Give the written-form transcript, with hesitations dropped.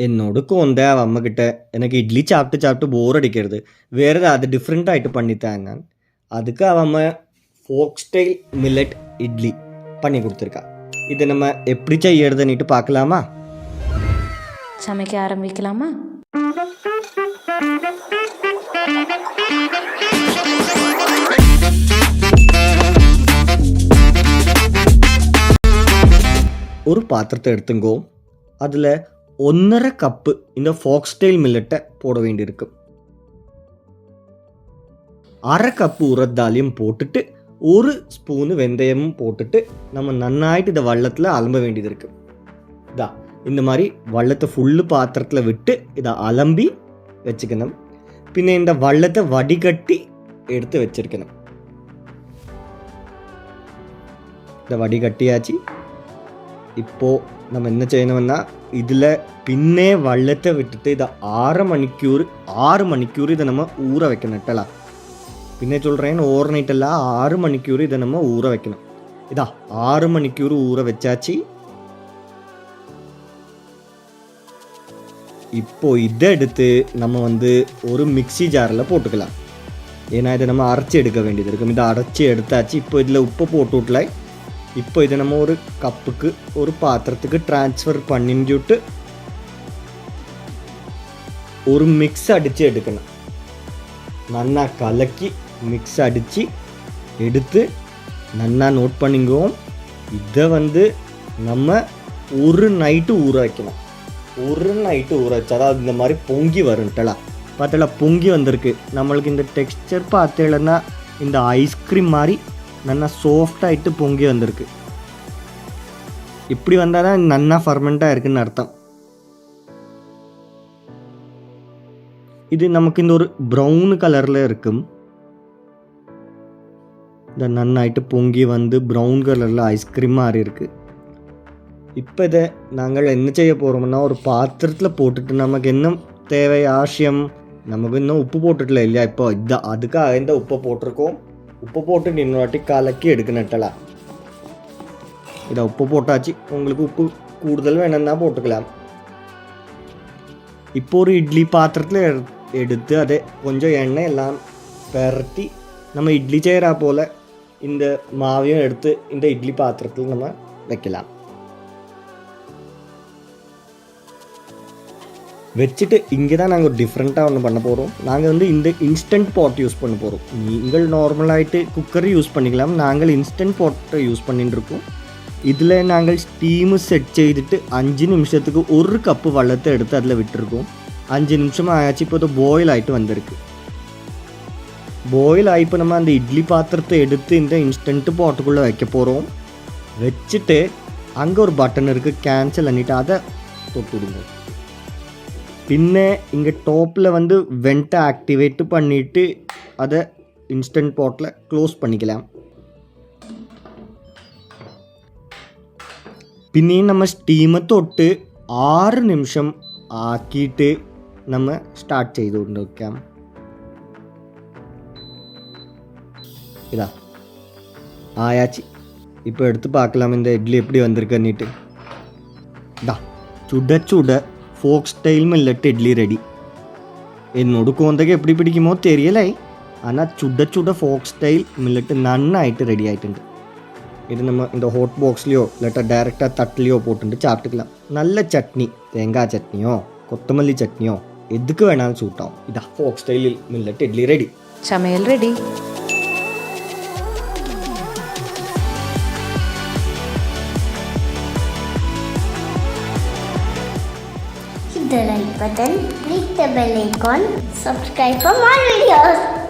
என்னோடக்கும் வந்த அவன் அம்மக்கிட்ட எனக்கு இட்லி சாப்பிட்டு சாப்பிட்டு போர் அடிக்கிறது, வேறு ஏதாவது டிஃப்ரெண்ட்டாகிட்டு பண்ணித்தாங்க. அதுக்கு அவன் அம்மா ஃபோக்ஸ்டைல் மில்லட் இட்லி பண்ணி கொடுத்துருக்கா. இதை நம்ம எப்படி செய்யறதுன்னுட்டு பார்க்கலாமா? சமைக்க ஆரம்பிக்கலாமா? ஒரு பாத்திரத்தை எடுத்துங்கோ. அதில் 1.5 கப்பு இந்த ஃபாக்ஸ்டைல் மில்லட்டை போட வேண்டியிருக்கு. 1/2 கப்பு உரத் தாலையும் போட்டுட்டு 1 ஸ்பூனு வெந்தயமும் போட்டுட்டு நம்ம நன்னாயிட்டு இதை வள்ளத்தில் அலம்ப வேண்டியது இருக்குது. இதா இந்த மாதிரி வள்ளத்தை ஃபுல்லு பாத்திரத்தில் விட்டு இதை அலம்பி வச்சுக்கணும். பின்ன இந்த வள்ளத்தை வடிகட்டி எடுத்து வச்சிருக்கணும். இதை வடிகட்டியாச்சு. இப்போது நம்ம என்ன செய்யணும்னா இதில் பின்னே வள்ளத்தை விட்டுட்டு இதை 6 மணிக்கூர் இதை நம்ம ஊற வைக்கணும். பின்னே சொல்கிறேன், ஓவர் நைட் எல்லாம் 6 மணிக்கூர் இதை நம்ம ஊற வைக்கணும். இதா 6 மணிக்கூர் ஊற வச்சாச்சு. இப்போது இதை எடுத்து நம்ம ஒரு மிக்சி ஜாரில் போட்டுக்கலாம். ஏன்னா இதை நம்ம அரைச்சி எடுக்க வேண்டியது இருக்கும். இதை அரைச்சி எடுத்தாச்சு. இப்போ இதில் உப்பு போட்டு விட்டல. இப்போ இதை நம்ம ஒரு கப்புக்கு ஒரு பாத்திரத்துக்கு ட்ரான்ஸ்ஃபர் பண்ணிட்டு ஒரு மிக்ஸ் அடித்து எடுக்கணும். நல்லா கலக்கி மிக்ஸ் அடித்து எடுத்து நல்லா நோட் பண்ணிக்குவோம். இதை நம்ம ஒரு நைட்டு ஊற வைக்கணும். ஒரு நைட்டு ஊற வச்சாதான் அது இந்த மாதிரி பொங்கி வரும்ட்டலா. பார்த்தல பொங்கி வந்திருக்கு. நம்மளுக்கு இந்த டெக்ஸ்டர் பார்த்தேன்னா இந்த ஐஸ்கிரீம் மாதிரி நல்லா சாஃப்டாகிட்டு பொங்கி வந்திருக்கு. இப்படி வந்தால் தான் நல்லா ஃபர்மெண்ட்டாக இருக்குதுன்னு அர்த்தம். இது நமக்கு இந்த ஒரு ப்ரௌன் கலரில் இருக்கும். இந்த நன்னாயிட்டு பொங்கி ப்ரௌன் கலரில் ஐஸ்கிரீம் மாதிரி இருக்குது. இப்போ இதை நாங்கள் என்ன செய்ய போகிறோம்னா ஒரு பாத்திரத்தில் போட்டுட்டு நமக்கு என்ன தேவை ஆசியம், நமக்கு இன்னும் உப்பு போட்டுட்டல இல்லையா? இப்போ அதுக்காக இந்த உப்பை போட்டிருக்கோம். உப்பு போட்டு இன்னொரு வாட்டி கலக்கி எடுக்கணுட்டலா. இதை உப்பு போட்டாச்சு. உங்களுக்கு உப்பு கூடுதல் வேணும்னா போட்டுக்கலாம். இப்போ ஒரு இட்லி பாத்திரத்தில் எடுத்து அதை கொஞ்சம் எண்ணெய் எல்லாம் பெரட்டி நம்ம இட்லி செய்கிறா போல் இந்த மாவையும் எடுத்து இந்த இட்லி பாத்திரத்தில் நம்ம வைக்கலாம். வச்சுட்டு இங்கே தான் நாங்கள் டிஃப்ரெண்ட்டாக ஒன்று பண்ண போகிறோம். நாங்கள் இந்த இன்ஸ்டன்ட் பாட் யூஸ் பண்ண போகிறோம். நீங்கள் நார்மலாகிட்டு குக்கர் யூஸ் பண்ணிக்கலாம். நாங்கள் இன்ஸ்டன்ட் பாட்டை யூஸ் பண்ணிட்டுருக்கோம். இதில் நாங்கள் ஸ்டீமு செட் செய்துட்டு 5 நிமிஷத்துக்கு 1 கப்பு வெள்ளத்தை எடுத்து அதில் விட்டுருக்கோம். 5 நிமிஷம் ஆயாச்சு. இப்போ பாயில் ஆகிட்டு வந்திருக்கு. பாயில் ஆகி இப்போ நம்ம அந்த இட்லி பாத்திரத்தை எடுத்து இந்த இன்ஸ்டன்ட் பாட்டுக்குள்ளே வைக்க போகிறோம். வச்சுட்டு அங்கே ஒரு பட்டன் இருக்குது, கேன்சல் பண்ணிவிட்டு அதை தொட்டு விடுங்க. பின்ன இங்கே டாப்பில் வெண்ட்டை ஆக்டிவேட் பண்ணிவிட்டு அதை இன்ஸ்டன்ட் பாட்டில் க்ளோஸ் பண்ணிக்கலாம். பின்னையும் நம்ம ஸ்டீமை தொட்டு 6 நிமிஷம் ஆக்கிட்டு நம்ம ஸ்டார்ட் செய்து கொண்டு வைക്കാം. இதா ஆயாச்சு. இப்போ எடுத்து பார்க்கலாம் இந்த இட்லி எப்படி வந்திருக்குன்னுட்டு. இதா சுட சுட ஃபோக்ஸ்டைல் மில்லட் இட்லி ரெடி. என்னோட குழந்தைக்கு எப்படி பிடிக்குமோ தெரியலை, ஆனால் சுட சுட ஃபோக்ஸ்டைல் மில்லட் நன்னாயிட்டு ரெடி ஆகிட்டு. இது நம்ம இந்த ஹாட் பாக்ஸ்லேயோ இல்லாட்டா டைரெக்டாக தட்டிலையோ போட்டு சாப்பிட்டுக்கலாம். நல்ல சட்னி, தேங்காய் சட்னியோ கொத்தமல்லி சட்னியோ எதுக்கு வேணாலும் சூட் ஆகும். இதா ஃபோக்ஸ்டைல் மில்லட் இட்லி ரெடி. சமையல் ready. Hit the like button, click the bell icon, subscribe for more videos.